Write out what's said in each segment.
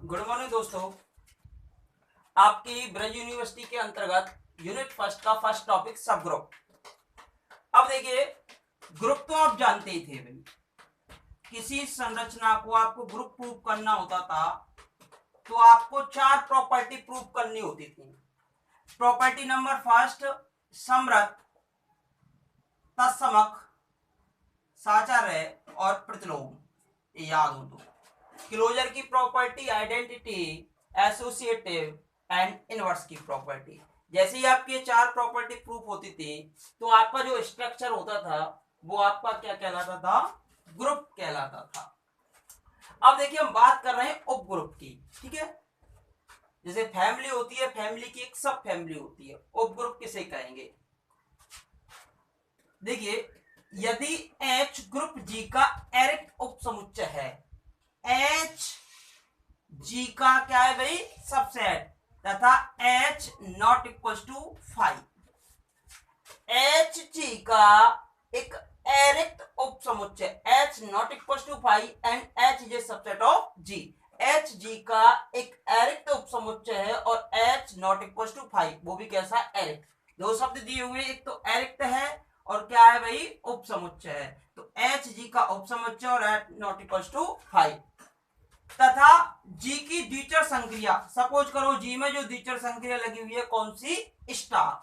Good morning दोस्तों। आपकी Braj university के अंतर्गत यूनिट फर्स्ट का फर्स्ट टॉपिक सब ग्रुप। अब देखिए, ग्रुप तो आप जानते ही थे भाई। किसी संरचना को आपको ग्रुप प्रूव करना होता था तो आपको चार प्रॉपर्टी प्रूव करनी होती थी। प्रॉपर्टी नंबर फर्स्ट, समरथ, तत्समक, साचार्य और प्रतिलोम, याद हो तो। क्लोजर की property, identity, associative and inverse की प्रॉपर्टी। जैसे ही आपकी चार प्रॉपर्टी प्रूफ होती थी तो आपका जो स्ट्रक्चर होता था वो आपका क्या कहलाता था? ग्रुप कहलाता था। अब देखिए, हम बात कर रहे हैं उप ग्रुप की। ठीक है, जैसे फैमिली होती है, फैमिली की एक सब फैमिली होती है, उप ग्रुप किसे कहेंगे? देखिए, यदि H ग्रुप G का एरिक्ट उप समुच्चय है, H G का क्या है भाई? सबसेट, तथा H not equal to 5। HG का एक एरिक्ट उप समुच्चय H not equal to 5 and H is a subset of G। HG का एक एरिक्ट उप समुच्चय है और H नॉट इक्वल टू 5, वो भी कैसा? एरिक्ट। दो शब्द दिए हुए, एक तो एरिक्ट है और क्या है भाई? उप समुच्चय है। तो HG का उप समुच्चय और H नॉट इक्वल टू 5 तथा G की द्विचर संक्रिया। सपोज करो G में जो द्विचर संक्रिया लगी हुई है कौन सी? स्टार।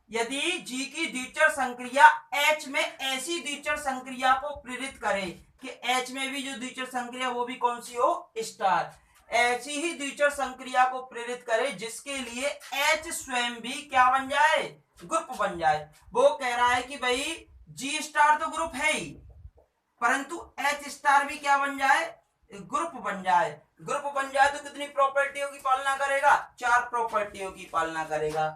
यदि G की द्विचर संक्रिया H में ऐसी द्विचर संक्रिया को प्रेरित करे कि H में भी जो द्विचर संक्रिया वो भी कौन सी हो? स्टार। ऐसी ही द्विचर संक्रिया को प्रेरित करे जिसके लिए H स्वयं भी क्या बन जाए? ग्रुप बन जाए। वो कह रहा है कि भाई G स्टार तो ग्रुप है ही, परंतु H स्टार भी क्या बन जाए? ग्रुप बन जाए। ग्रुप बन जाए तो कितनी प्रॉपर्टियों की पालना करेगा? चार प्रॉपर्टियों की पालना करेगा।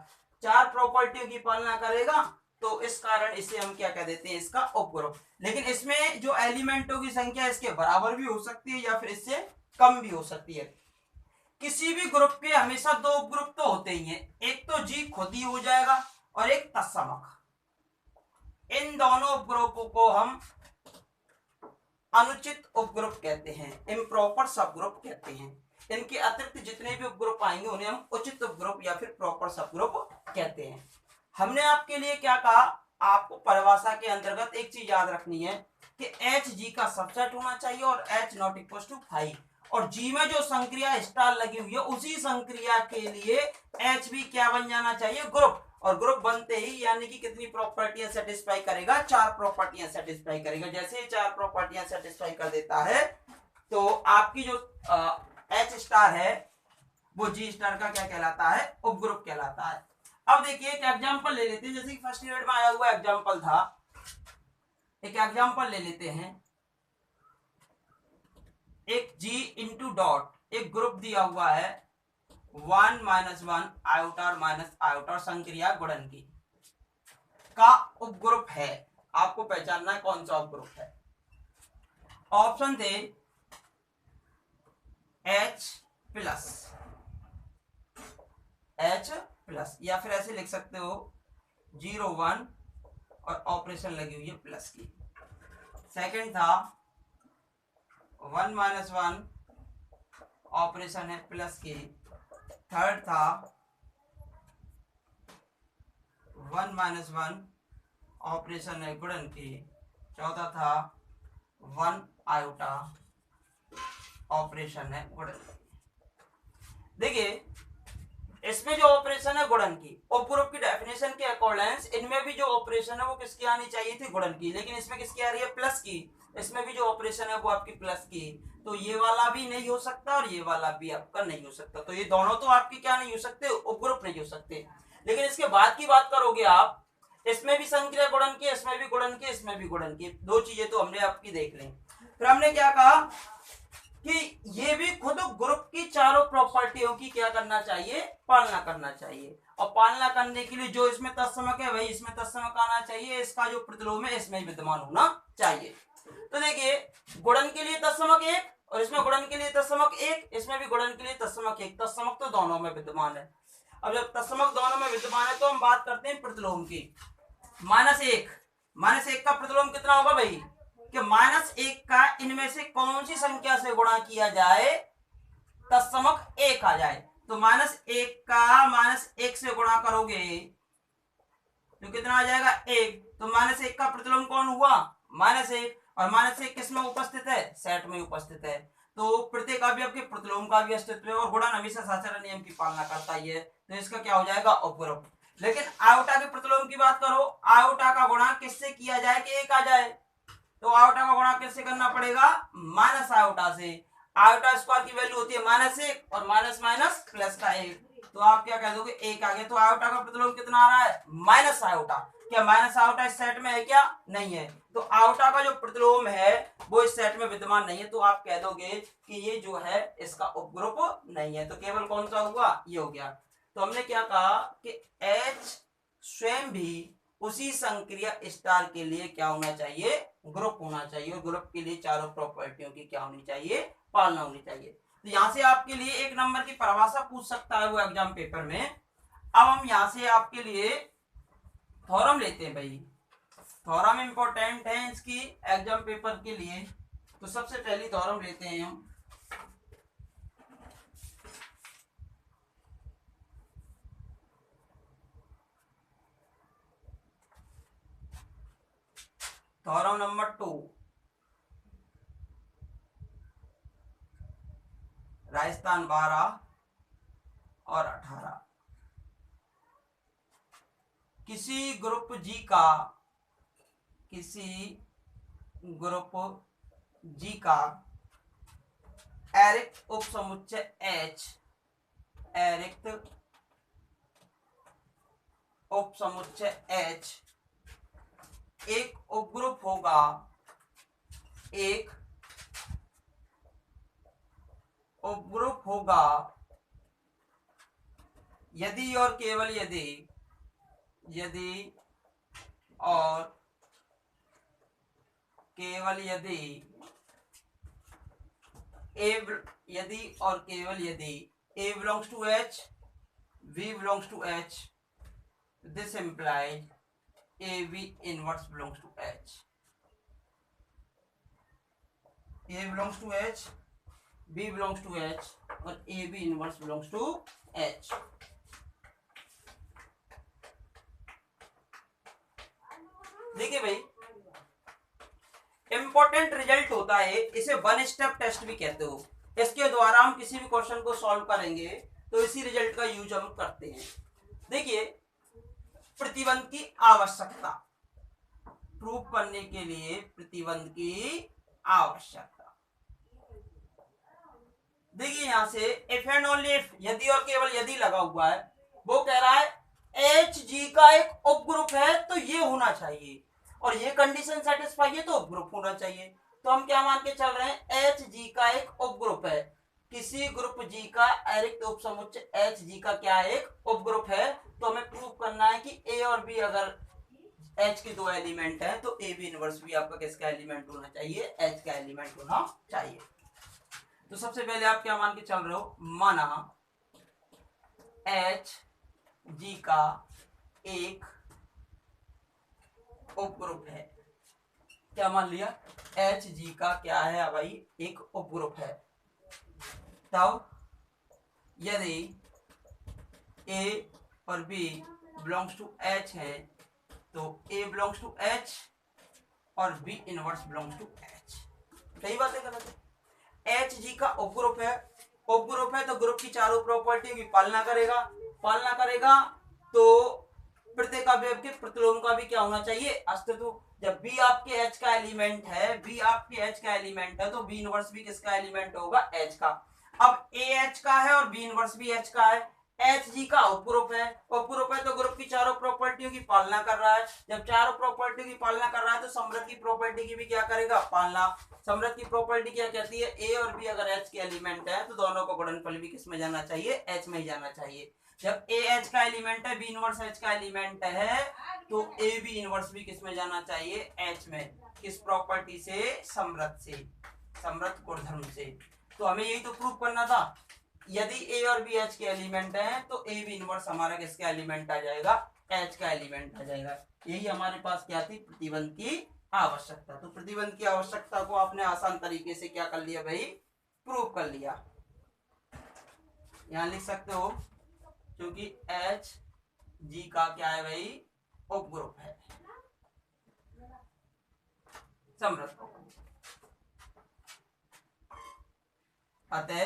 चार प्रॉपर्टियों की पालना करेगा तो इस कारण इसे हम क्या कह देते हैं? इसका उपग्रुप। लेकिन इसमें जो एलिमेंटों की संख्या इसके बराबर भी हो सकती है या फिर इससे कम भी हो सकती है। किसी भी ग्रुप के हमेशा दो उपग्रुप तो होते ही हैं, एक तो जी खुद ही हो जाएगा और एक तत्समक। इन दोनों उपग्रुपों को हम अनुचित उपग्रुप कहते हैं, इम्प्रॉपर सब ग्रुप कहते हैं। इनके अतिरिक्त जितने भी उपग्रुप आएंगे उन्हें हम उचित उपग्रुप या फिर प्रॉपर सब ग्रुप कहते हैं। हमने आपके लिए क्या कहा? आपको परिभाषा के अंतर्गत एक चीज याद रखनी है कि H G का सबसेट होना चाहिए और H नॉट इक्वल टू 5, और G में जो संक्रिया स्टार लगी हुई है उसी संक्रिया के लिए H भी क्या बन जाना चाहिए? ग्रुप। और ग्रुप बनते ही यानी कि कितनी प्रॉपर्टियां सेटिस्फाई करेगा? चार प्रॉपर्टियां सेटिस्फाई करेगा। जैसे ही चार प्रॉपर्टियां सेटिस्फाई कर देता है तो आपकी जो H स्टार है वो G स्टार का क्या कहलाता है? उपग्रुप कहलाता है। अब देखिए, एक एग्जांपल ले लेते हैं, जैसे कि फर्स्ट यूनिट में आया हुआ एग्जांपल था। एक एग्जांपल ले लेते हैं। एक G इंटू डॉट एक ग्रुप दिया हुआ है 1 - 1 आयोटा माइनस आयोटा संक्रिया गुणन की का उपग्रुप है। आपको पहचानना है कौन सा उपग्रुप है। ऑप्शन थे H प्लस या फिर ऐसे लिख सकते हो 0 1 और ऑपरेशन लगी हुई है प्लस की। सेकंड था 1 - 1 ऑपरेशन है प्लस की। थर्ड था 1 - 1 ऑपरेशन है गुणन की। चौथा था 1 आयोटा ऑपरेशन है गुणन की। देखिए, इसमें जो ऑपरेशन है गुणन की, उपग्रुप की डेफिनेशन के अकॉर्डिंग इनमें भी जो ऑपरेशन है वो किसकी आनी चाहिए थी? गुणन की। लेकिन इसमें किसकी आ रही है? प्लस की। इसमें भी जो ऑपरेशन है वो आपकी प्लस की। तो ये वाला भी नहीं हो सकता और ये वाला भी आपका नहीं हो सकता। तो ये दोनों तो आपके क्या नहीं हो सकते? उपग्रुप नहीं हो सकते। लेकिन इसके बाद की बात करोगे आप, इसमें भी संक्रिया गुणन की, इसमें भी गुणन की, इसमें भी गुणन की। दो चीजें तो हमने आपकी देख ली। फिर हमने क्या कहा कि ये भी खुद ग्रुप की चारों प्रॉपर्टियों की क्या करना चाहिए? पालना करना चाहिए। और पालना करने के लिए जो इसमें तत्समक है वही इसमें तत्समक आना चाहिए, इसका जो प्रतिलोम है इसमें विद्यमान होना चाहिए। तो देखिए, गुणन के लिए तत्समक एक और इसमें गुणन के लिए तत्समक एक, इसमें भी गुणन के लिए तत्समक एक। तत्समक तो दोनों में विद्यमान है। अब जब तत्समक दोनों में विद्यमान है तो हम बात करते हैं प्रतिलोम की। -1 का प्रतिलोम कितना होगा भाई? कि -1 का इनमें से कौन सी संख्या से गुणा किया जाए तत्समक 1 आ जाए, तो -1 का -1 से गुणा करोगे तो कितना आ जाएगा 1। तो -1 का प्रतिलोम कौन हुआ? -1। और -1 किस में उपस्थित है? सेट में उपस्थित है। तो प्रत्येक अवयव के प्रतिलोम का भी अस्तित्व है और गुणन हमेशा साधारण नियम की पालना करता ही है, तो इसका क्या हो जाएगा? उपग्रुप। लेकिन आयोटा के प्रतिलोम की बात करो, आयोटा का गुणा किससे किया जाए कि 1 आ जाए? तो आयोटा का गुणा किससे करना पड़ेगा? माइनस आयोटा से। आयोटा स्क्वायर की वैल्यू होती है -1 और माइनस माइनस प्लस का 1, तो आप क्या कह दोगे? 1 आ गया। तो आयोटा का प्रतिलोम कितना आ रहा है? Minus iota. क्या माइनस आयोटा इस सेट में है क्या? नहीं है। तो आयोटा का जो प्रतिलोम है वो इस सेट में विद्यमान नहीं है, तो आप कह दोगे कि ये जो है इसका उपग्रुप नहीं है। तो केवल कौन सा हुआ? ये हो गया। तो हमने क्या कहा कि H स्वयं भी उसी संक्रिया स्टार के लिए क्या होना चाहिए? ग्रुप होना चाहिए, और ग्रुप के लिए चारों प्रॉपर्टियों की क्या होनी चाहिए? पालना होनी चाहिए। तो यहां से आपके लिए 1 नंबर की परिभाषा पूछ सकता है वो एग्जाम पेपर में। अब हम यहां से आपके लिए थ्योरम लेते हैं भाई। थ्योरम इंपॉर्टेंट है इसकी एग्जाम पेपर के लिए, तो सबसे पहली थ्योरम लेते हैं हम। थ्योरम नंबर 2, राजस्थान 12 और 18। किसी ग्रुप जी का एरिक्त उपसमुच्चय H, एरिक्त उपसमुच्चय H एक उपग्रुप होगा, एक उपग्रुप होगा यदि और केवल यदि और केवल यदि A belongs to H, V belongs to H, this implies AB inverse belongs to H. A belongs to H, B belongs to H और AB inverse belongs to H. देखिए भाई, इंपॉर्टेंट रिजल्ट होता है, इसे वन स्टेप टेस्ट भी कहते हो। इसके द्वारा हम किसी भी क्वेश्चन को सॉल्व करेंगे तो इसी रिजल्ट का यूज हम करते हैं। देखिए, प्रतिबंध की आवश्यकता प्रूफ करने के लिए, प्रतिबंध की आवश्यकता। देखिए यहां से इफ एंड ओनली इफ, यदि और केवल यदि लगा हुआ है, वो कह रहा है Hg का एक उपग्रुप है तो ये होना चाहिए, और ये कंडीशन सेटिस्फाई है तो उपग्रुप होना चाहिए। तो हम क्या मान के चल रहे हैं? Hg का एक उपग्रुप है, किसी ग्रुप G का एरिक्त उपसमुच्चय Hg का क्या एक उपग्रुप है। तो हमें प्रूव करना है कि A और B अगर H के दो एलिमेंट है तो AB इनवर्स भी आपका किसका एलिमेंट होना चाहिए? H का एलिमेंट होना चाहिए। तो सबसे पहले आप क्या मान के चल रहे हो? माना Hg का एक उपग्रुप है। क्या मान लिया? Hg का क्या है भाई? एक उपग्रुप है। तब यदि A और B बिलोंग्स टू H है तो A बिलोंग्स टू H और B inverse belongs to H। सही बात है गलत है? Hg का उपग्रुप है, उपग्रुप है तो ग्रुप की चारों प्रॉपर्टी की पालना करेगा तो प्रत्येक अवयव के प्रतिलोम का भी क्या होना चाहिए? अस्तित्व। जब B आपके H का एलिमेंट है, B आपके H का एलिमेंट है तो B इनवर्स भी किसका एलिमेंट होगा? H का। अब A H का है और B इनवर्स भी H का है। Hg का उपग्रुप है तो ग्रुप की चारों प्रॉपर्टियों की पालना कर रहा है। जब चारों प्रॉपर्टी की पालना कर रहा है तो समृद्ध की प्रॉपर्टी की भी क्या करेगा? पालना। समृद्ध की प्रॉपर्टी क्या कहती है? A और B अगर H के एलिमेंट है तो दोनों को गुणनफल भी किस में जाना चाहिए? H में ही जाना चाहिए। जब A H का एलिमेंट है, B इनवर्स H का एलिमेंट है तो A B इनवर्स भी किस में जाना चाहिए? H में। किस प्रॉपर्टी से? समृद्ध से, समृद्ध गुणधर्म से। तो हमें यही तो प्रूव करना था। यदि A और B H के एलिमेंट हैं तो A B इनवर्स हमारा किसका एलिमेंट आ जाएगा? H का एलिमेंट आ जाएगा। यही हमारे पास क्या थी? प्रतिबंध की आवश्यकता। तो प्रतिबंध की आवश्यकता को आपने आसान तरीके से क्या कर लिया भाई? प्रूव कर लिया। यहां लिख सकते हो क्योंकि एच जी का क्या है भाई, उपग्रुप है समृद्ध। अतः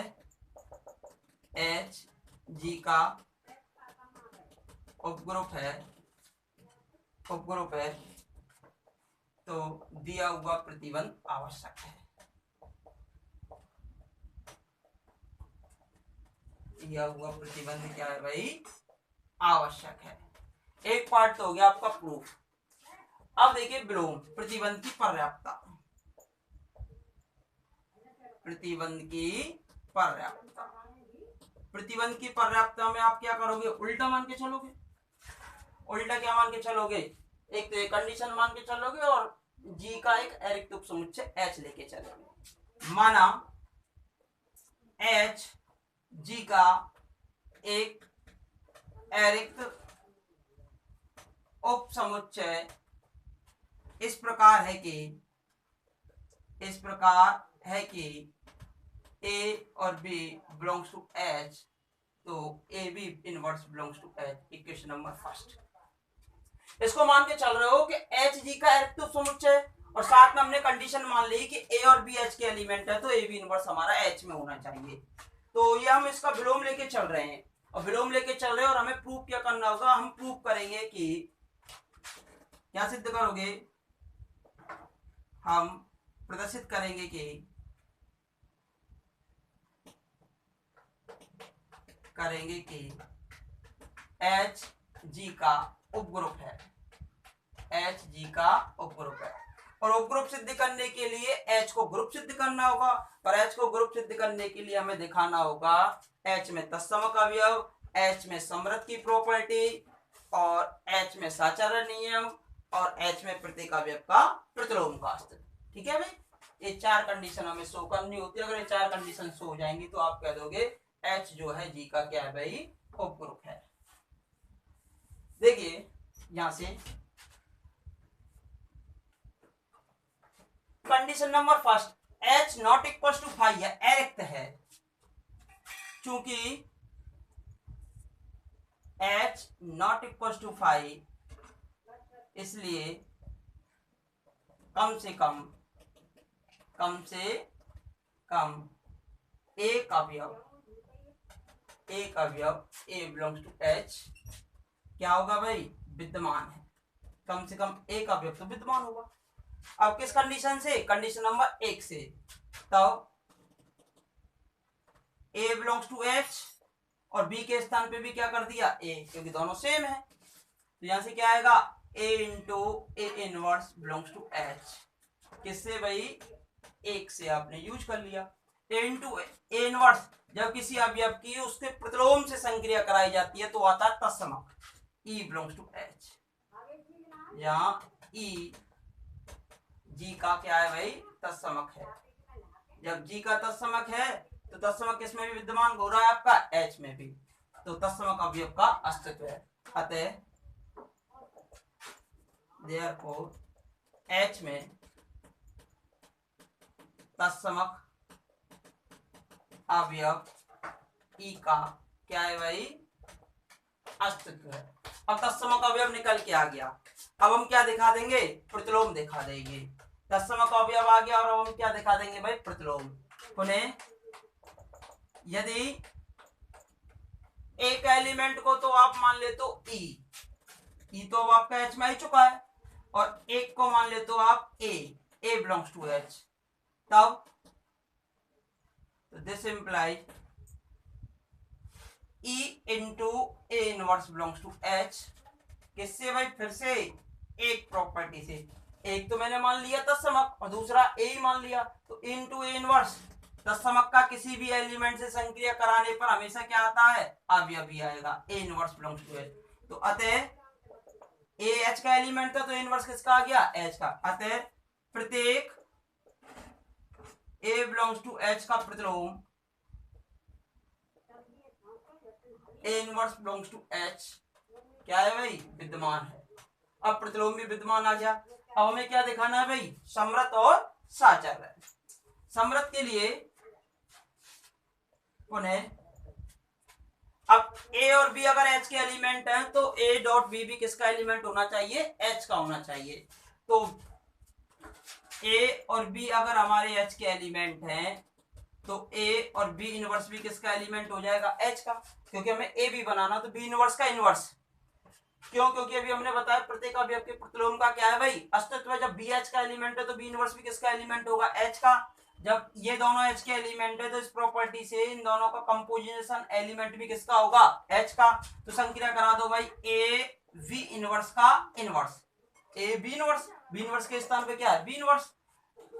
एच जी का उपग्रुप है तो दिया हुआ प्रतिबंध आवश्यक है। दिया हुआ प्रतिबंध क्या है भाई, आवश्यक है। एक पार्ट तो हो गया आपका प्रूफ। अब देखिए विलोम, प्रतिबंध की पर्याप्तता। प्रतिबंध की पर्याप्तता, प्रतिबंध की पर्याप्तता में आप क्या करोगे, उल्टा मान के चलोगे। उल्टा क्या मान के चलोगे, एक तो एक कंडीशन मान के चलोगे और जी का एक अरिक्त उपसमुच्चय एच लेके चलोगे। माना एच जी का एक अरिक्त उपसमुच्चय इस प्रकार है कि ए और बी बिलोंग्स टू एच, तो A B inverse belongs to H. Equation number first, इसको मान के चल रहे हो कि एच जी का अरिक्त उपसमुच्चय और साथ में हमने कंडीशन मान ली कि ए और बी एच के एलिमेंट है, तो ए बी इनवर्स हमारा एच में होना चाहिए। तो ये हम इसका विलोम लेके चल रहे हैं और विलोम लेके चल रहे हैं और हमें प्रूफ क्या करना होगा, हम प्रूफ करेंगे कि क्या सिद्ध करोगे, हम प्रदर्शित करेंगे कि एच जी का उपग्रुप है, एच जी का उपग्रुप है। और उपग्रुप सिद्ध करने के लिए एच को ग्रुप सिद्ध करना होगा, और एच को ग्रुप सिद्ध करने के लिए हमें दिखाना होगा एच में तत्समक अवयव, एच में समृद्ध की प्रॉपर्टी, और एच में साचारण नियम, और एच में प्रत्येक अवयव का प्रतिलोम का अस्तित्व। ठीक है भाई, ये चार कंडीशन हमें शो करनी होती है। अगर ये चार कंडीशन शो हो जाएंगी तो आप कह दोगे एच जो है जी का क्या है भाई, उपग्रुप है। देखिए यहां से condition number first, H not equal to five है, एरिक्त है। चूंकि H not equal to five, इसलिए कम से कम एक अवयव ए बिलोंग्स टू एच क्या होगा भाई, विद्यमान है। कम से कम एक अवयव तो विद्यमान होगा। अब किस कंडीशन से, कंडीशन नंबर एक से, तब ए बिलोंग्स टू एच और बी के स्थान पे भी क्या कर दिया ए, क्योंकि दोनों सेम है। तो यहां से क्या आएगा, A into A inverse belongs to H. किससे भाई, एक से आपने यूज कर लिया। ए इंटू ए इनवर्स जब किसी अवयव की उसके प्रतिलोम से संक्रिया कराई जाती है तो आता है तत्समक, ई बिलोंग्स टू एच। यहाँ ई जी का क्या है भाई, तत्समक है। जब जी का तत्समक है तो तत्समक किसमें भी विद्यमान हो रहा है आपका, एच में भी, तो तत्समक अवयव का अस्तित्व है। अतः देयरफॉर एच में तत्समक अवयव ई का क्या है भाई, अस्तित्व है। अब तत्समक अवयव निकल के आ गया, अब हम क्या दिखा देंगे, प्रतिलोम दिखा देंगे। तत्समक अवयव आ गया और अब हम क्या दिखा देंगे भाई, प्रतिलोम। पुनः यदि एक एलिमेंट को तो आप मान ले तो ई तो अब आपका एच में आ चुका है, और एक को मान ले तो आप ए बिलोंग्स टू एच, तब this implies e into A inverse belongs to H. किससे भाई, फिर से एक प्रॉपर्टी से, एक तो मैंने मान लिया तत्समक और दूसरा ए मान लिया, तो इंटू ए इनवर्स। तत्समक का किसी भी एलिमेंट से संक्रिया कराने पर हमेशा क्या आता है, अवयव ही आएगा, a inverse belongs to H. तो अतः ए एच का एलिमेंट था तो इनवर्स किसका आ गया, एच का। अतः प्रत्येक ए बिलोंग्स टू एच का प्रतिलोम a inverse belongs to H क्या है भाई, विद्यमान है। अब प्रतिलोम भी विद्यमान आ गया। अब हमें क्या दिखाना है भाई, समृद्ध और साचारण। समृद्ध के लिए पुनः अब ए और बी अगर एच के एलिमेंट हैं तो ए डॉट बी भी किसका एलिमेंट होना चाहिए, एच का होना चाहिए। तो ए और बी अगर हमारे एच के एलिमेंट हैं तो ए और बी इनवर्स भी किसका एलिमेंट हो जाएगा, एच का, क्योंकि हमें ए बी बनाना तो बी इनवर्स का इनवर्स। क्यों, क्योंकि अभी हमने बताया प्रत्येक अवयव के प्रतिलोम का क्या है भाई, अस्तित्व है। जब बी एच का एलिमेंट है तो बी इनवर्स भी किसका एलिमेंट होगा, एच का। जब ये दोनों एच के एलिमेंट है तो इस प्रॉपर्टी से इन दोनों का कंपोजिशन एलिमेंट भी किसका होगा, एच का। तो संक्रिया करा दो भाई, ए वी इनवर्स का inverse, a B inverse, b inverse के स्थान पे क्या है, बी इनवर्स।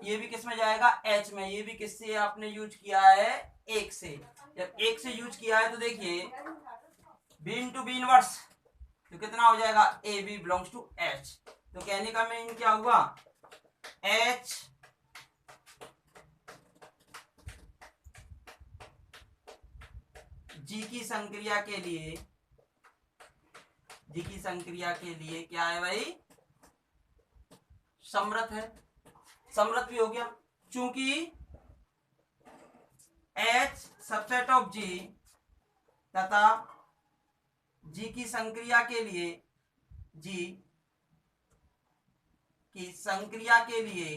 ये भी किस में जाएगा, एच में। ये भी किससे आपने यूज किया है, एक से। जब एक से यूज किया है तो देखिए बी इंटू बी इनवर्स तो कितना हो जाएगा, a b belongs to H. तो कहने का मीन क्या हुआ, एच जी की संक्रिया के लिए, जी की संक्रिया के लिए क्या है भाई, समरथ है। समरथ भी हो गया चूंकि एच सबसेट ऑफ जी तथा जी की संक्रिया के लिए, जी की संक्रिया के लिए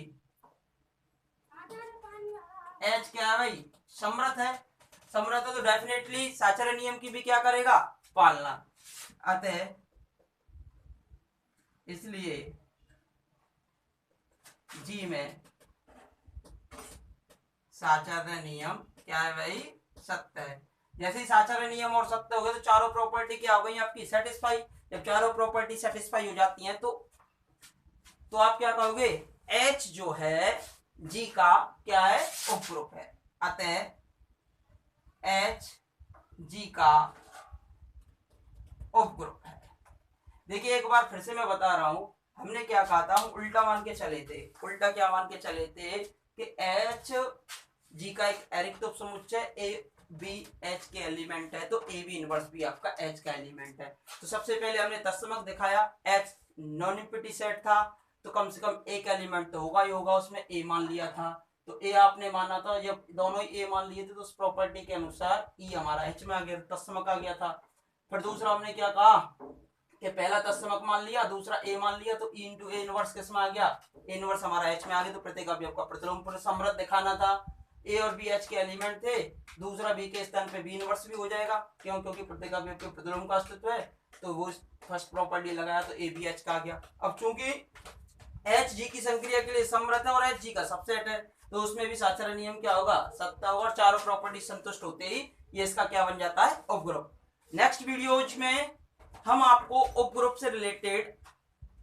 एच क्या है भाई, समरथ है। समरथ है तो डेफिनेटली साचर्य नियम की भी क्या करेगा, पालना। अतः इसलिए जी में साचर्य नियम क्या है भाई, सत्य है। जैसे ही साचर्य नियम और सत्य हो गए तो चारों प्रॉपर्टी क्या हो गई आपकी, सेटिस्फाई। जब चारों प्रॉपर्टी सेटिस्फाई हो जाती हैं तो आप क्या कहोगे, एच जो है जी का क्या है, उपग्रुप है। अतः एच जी का उपग्रुप है। देखिए एक बार फिर से मैं बता रहा हूं, हमने क्या कहा था, हम उल्टा मान के चले थे। उल्टा क्या मान के चले थे कि एच जी का एक एरिक्त उपसमुच्चय ए बी एच के एलिमेंट है तो ए बी इनवर्स भी आपका एच का एलिमेंट है। तो सबसे पहले हमने तत्समक दिखाया, एच नॉन इंफिनिटी सेट था तो कम से कम एक एलिमेंट तो होगा ही होगा, उसमें ए मान लिया था। तो ए आपने माना था, जब दोनों ही ए मान लिए थे तो उस प्रॉपर्टी के अनुसार ई हमारा एच में आ गया, तत्समक आ गया था। फिर दूसरा हमने क्या कहा कि पहला तत्समक मान लिया, दूसरा ए मान लिया, तो ई इंटू ए इनवर्स किसमें आ गया, ए इनवर्स हमारा एच में आ गया। तो प्रत्येक अवयव का प्रतिलोम पूरे समृद्ध दिखाना था। ए और बी एच के एलिमेंट थे, दूसरा बी के स्थान पे बी इनवर्स भी हो जाएगा। क्यों, क्योंकि प्रत्येक अवयव के प्रतिलोम का अस्तित्व है। तो वो फर्स्ट प्रॉपर्टी लगाया तो ए बी एच का आ गया। अब चूंकि एच जी की संक्रिया के लिए समृद्ध है और एच जी का सबसेट है तो उसमें भी साचर्य नियम क्या होगा, सत्ता होगा। और चारों प्रॉपर्टी संतुष्ट होते ही ये इसका क्या बन जाता है, उपग्रुप। नेक्स्ट वीडियोज में हम आपको उपग्रुप से रिलेटेड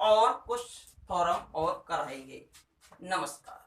और कुछ थ्योरम और कराएंगे। नमस्कार।